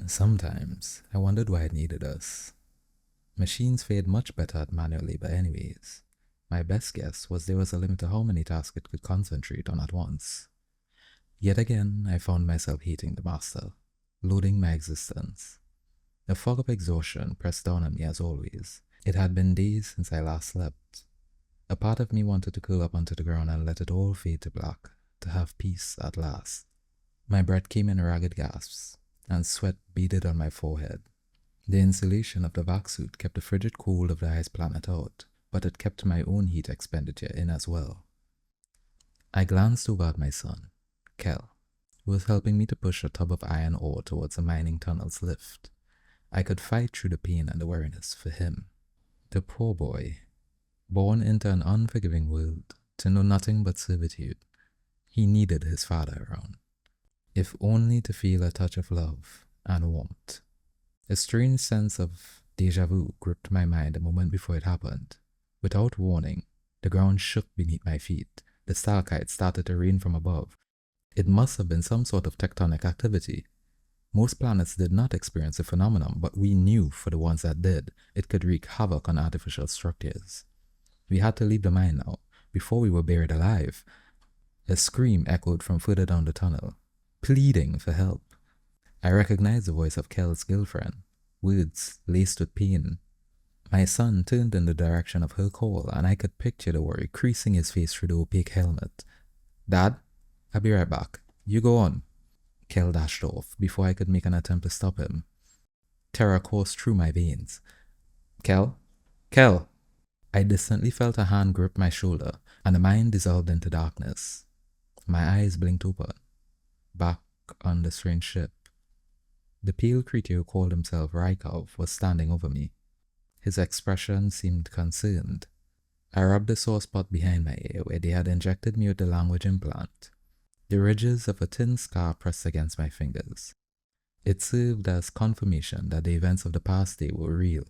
Sometimes I wondered why it needed us. Machines fared much better at manual labor anyways. My best guess was there was a limit to how many tasks it could concentrate on at once. Yet again, I found myself hating the master, loathing my existence. The fog of exhaustion pressed down on me as always. It had been days since I last slept. A part of me wanted to curl up onto the ground and let it all fade to black, to have peace at last. My breath came in ragged gasps, and sweat beaded on my forehead. The insulation of the vac suit kept the frigid cold of the ice planet out, but it kept my own heat expenditure in as well. I glanced over at my son, Kel, who was helping me to push a tub of iron ore towards the mining tunnel's lift. I could fight through the pain and the weariness for him. The poor boy, born into an unforgiving world, to know nothing but servitude. He needed his father around, if only to feel a touch of love and warmth. A strange sense of déjà vu gripped my mind a moment before it happened. Without warning, the ground shook beneath my feet. The stalactites started to rain from above. It must have been some sort of tectonic activity. Most planets did not experience the phenomenon, but we knew for the ones that did, it could wreak havoc on artificial structures. We had to leave the mine now, before we were buried alive. A scream echoed from further down the tunnel, pleading for help. I recognized the voice of Kel's girlfriend, words laced with pain. My son turned in the direction of her call, and I could picture the worry creasing his face through the opaque helmet. "Dad, I'll be right back. You go on." Kel dashed off before I could make an attempt to stop him. Terror coursed through my veins. "Kel? Kel!" I distantly felt a hand grip my shoulder, and the mind dissolved into darkness. My eyes blinked open. Back on the strange ship. The pale creature who called himself Rykov was standing over me. His expression seemed concerned. I rubbed the sore spot behind my ear where they had injected me with the language implant. The ridges of a thin scar pressed against my fingers. It served as confirmation that the events of the past day were real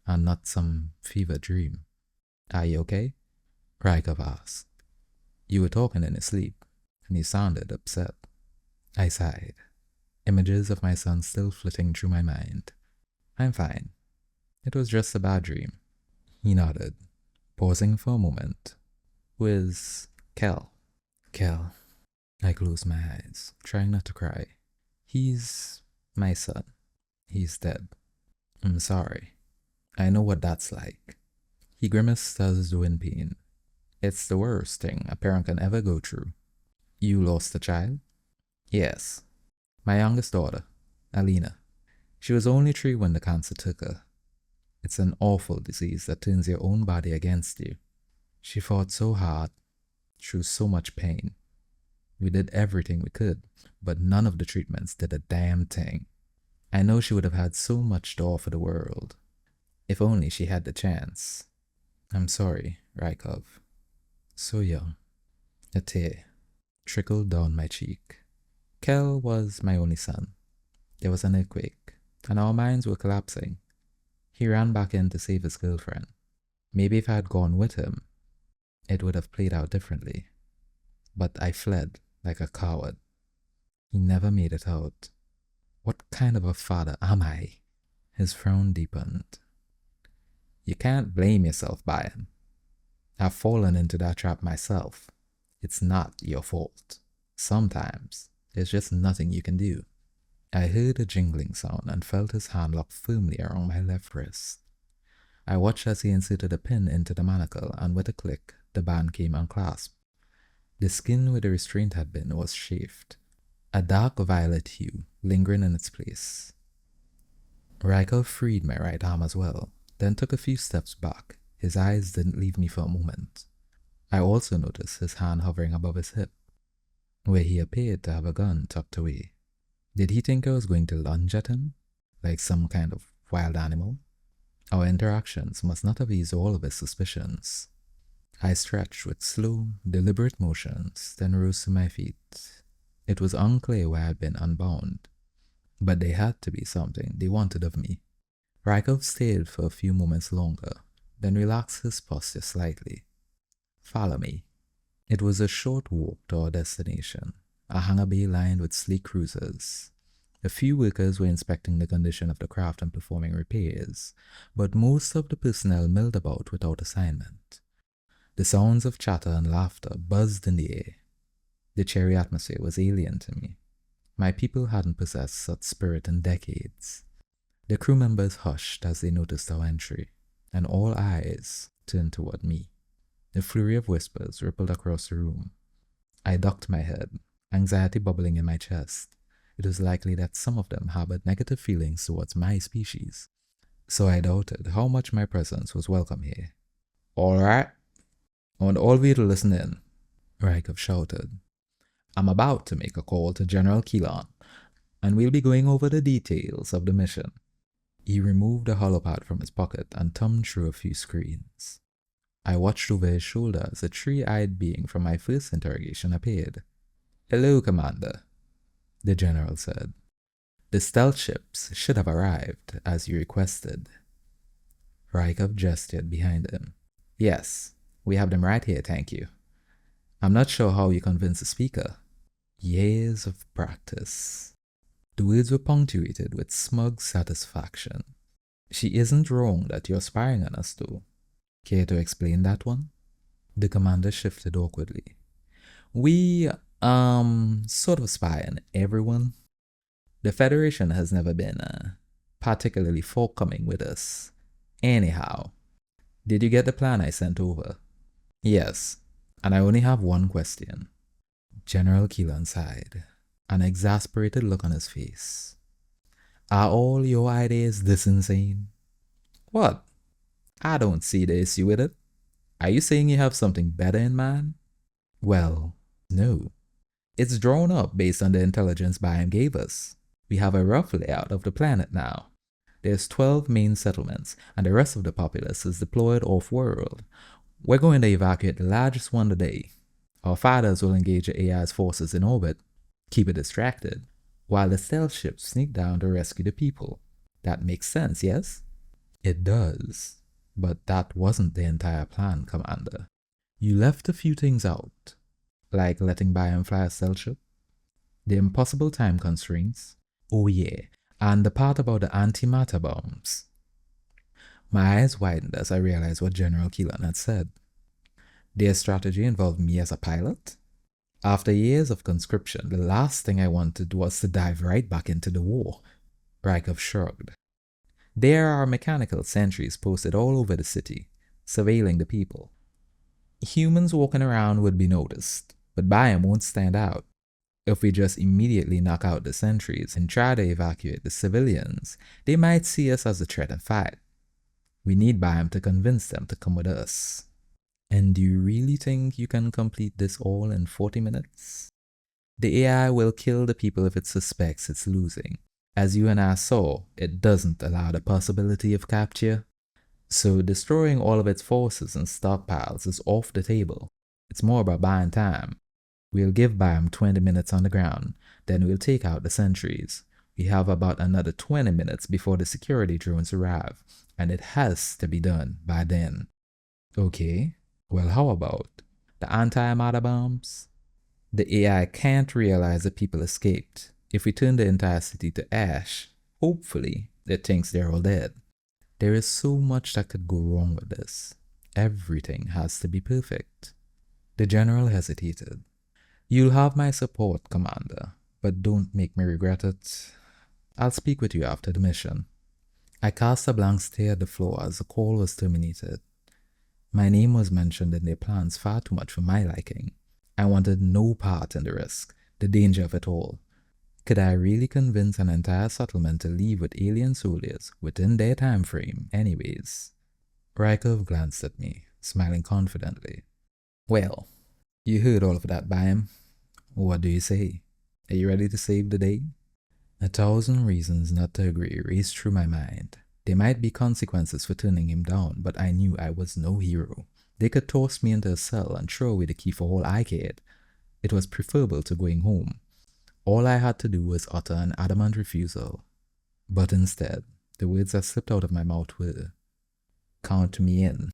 and not some fever dream. "Are you okay?" Rykov asked. "You were talking in his sleep, and you sounded upset." I sighed, images of my son still flitting through my mind. "I'm fine. It was just a bad dream." He nodded, pausing for a moment. "Who is Kel?" "Kel." I closed my eyes, trying not to cry. "He's my son. He's dead." "I'm sorry. I know what that's like." He grimaced as though in pain. "It's the worst thing a parent can ever go through." "You lost a child?" "Yes. My youngest daughter, Alina. She was only 3 when the cancer took her. It's an awful disease that turns your own body against you. She fought so hard, through so much pain. We did everything we could, but none of the treatments did a damn thing. I know she would have had so much to offer the world, if only she had the chance. I'm sorry, Rykov. So young." A tear trickled down my cheek. Kel was my only son. There was an earthquake, and our minds were collapsing. He ran back in to save his girlfriend. Maybe if I had gone with him, it would have played out differently. But I fled like a coward. He never made it out. What kind of a father am I? His frown deepened. "You can't blame yourself, Bayern. I've fallen into that trap myself. It's not your fault. Sometimes there's just nothing you can do." I heard a jingling sound and felt his hand lock firmly around my left wrist. I watched as he inserted a pin into the manacle, and with a click, the band came unclasped. The skin where the restraint had been was shaved, a dark violet hue lingering in its place. Rykov freed my right arm as well, then took a few steps back. His eyes didn't leave me for a moment. I also noticed his hand hovering above his hip, where he appeared to have a gun tucked away. Did he think I was going to lunge at him, like some kind of wild animal? Our interactions must not have eased all of his suspicions. I stretched with slow, deliberate motions, then rose to my feet. It was unclear why I had been unbound, but there had to be something they wanted of me. Rykov stayed for a few moments longer, then relaxed his posture slightly. "Follow me." It was a short walk to our destination, a hangar bay lined with sleek cruisers. A few workers were inspecting the condition of the craft and performing repairs, but most of the personnel milled about without assignment. The sounds of chatter and laughter buzzed in the air. The cheery atmosphere was alien to me. My people hadn't possessed such spirit in decades. The crew members hushed as they noticed our entry, and all eyes turned toward me. A flurry of whispers rippled across the room. I ducked my head, anxiety bubbling in my chest. It was likely that some of them harbored negative feelings towards my species, so I doubted how much my presence was welcome here. "All right, I want all of you to listen in," Rykov shouted. "I'm about to make a call to General 𝒊𝒏𝒔𝒂𝒏𝒆, and we'll be going over the details of the mission." He removed a holopad from his pocket and thumbed through a few screens. I watched over his shoulder as a three-eyed being from my first interrogation appeared. "Hello, Commander," the general said. "The stealth ships should have arrived, as you requested." Rykov gestured behind him. "Yes, we have them right here, thank you. I'm not sure how you convinced the speaker." Years of practice. The words were punctuated with smug satisfaction. "She isn't wrong that you're spying on us, though. Care to explain that one?" The commander shifted awkwardly. "We, sort of spy on everyone. The Federation has never been, particularly forthcoming with us. Anyhow, did you get the plan I sent over?" "Yes, and I only have one question." General 𝒊𝒏𝒔𝒂𝒏𝒆 sighed, an exasperated look on his face. "Are all your ideas this insane?" "What? I don't see the issue with it. Are you saying you have something better in mind?" "Well, no. It's drawn up based on the intelligence 𝒊𝒏𝒔𝒂𝒏𝒆 gave us. We have a rough layout of the planet now. There's 12 main settlements, and the rest of the populace is deployed off-world. We're going to evacuate the largest one today. Our fighters will engage the AI's forces in orbit, keep it distracted, while the stealth ships sneak down to rescue the people. That makes sense, yes?" "It does. But that wasn't the entire plan, Commander. You left a few things out, like letting 𝒊𝒏𝒔𝒂𝒏𝒆 fly a stealth ship, the impossible time constraints, oh yeah, and the part about the antimatter bombs." My eyes widened as I realized what General 𝒊𝒂𝒏𝒆 had said. Their strategy involved me as a pilot? After years of conscription, the last thing I wanted was to dive right back into the war. Rykov shrugged. "There are mechanical sentries posted all over the city, surveilling the people. Humans walking around would be noticed, but 𝒊𝒏𝒔𝒂𝒏𝒆 won't stand out. If we just immediately knock out the sentries and try to evacuate the civilians, they might see us as a threat and fight. We need 𝒊𝒏𝒔𝒂𝒏𝒆 to convince them to come with us." "And do you really think you can complete this all in 40 minutes? The AI will kill the people if it suspects it's losing. As you and I saw, it doesn't allow the possibility of capture. So destroying all of its forces and stockpiles is off the table. It's more about buying time. We'll give 𝒊𝒏𝒔𝒂𝒏𝒆 20 minutes on the ground, then we'll take out the sentries. We have about another 20 minutes before the security drones arrive, and it has to be done by then." "Okay, well, how about the antimatter bombs?" "The AI can't realize the people escaped. If we turn the entire city to ash, hopefully it thinks they're all dead. There is so much that could go wrong with this. Everything has to be perfect." The general hesitated. "You'll have my support, Commander, but don't make me regret it. I'll speak with you after the mission." I cast a blank stare at the floor as the call was terminated. My name was mentioned in their plans far too much for my liking. I wanted no part in the risk, the danger of it all. Could I really convince an entire settlement to leave with alien soldiers within their time frame anyways? Rykov glanced at me, smiling confidently. "Well, you heard all of that, 𝒊𝒏𝒔𝒂𝒏𝒆. What do you say? Are you ready to save the day?" 1,000 reasons not to agree raced through my mind. There might be consequences for turning him down, but I knew I was no hero. They could toss me into a cell and throw away the key for all I cared. It was preferable to going home. All I had to do was utter an adamant refusal. But instead, the words that slipped out of my mouth were, "Count me in."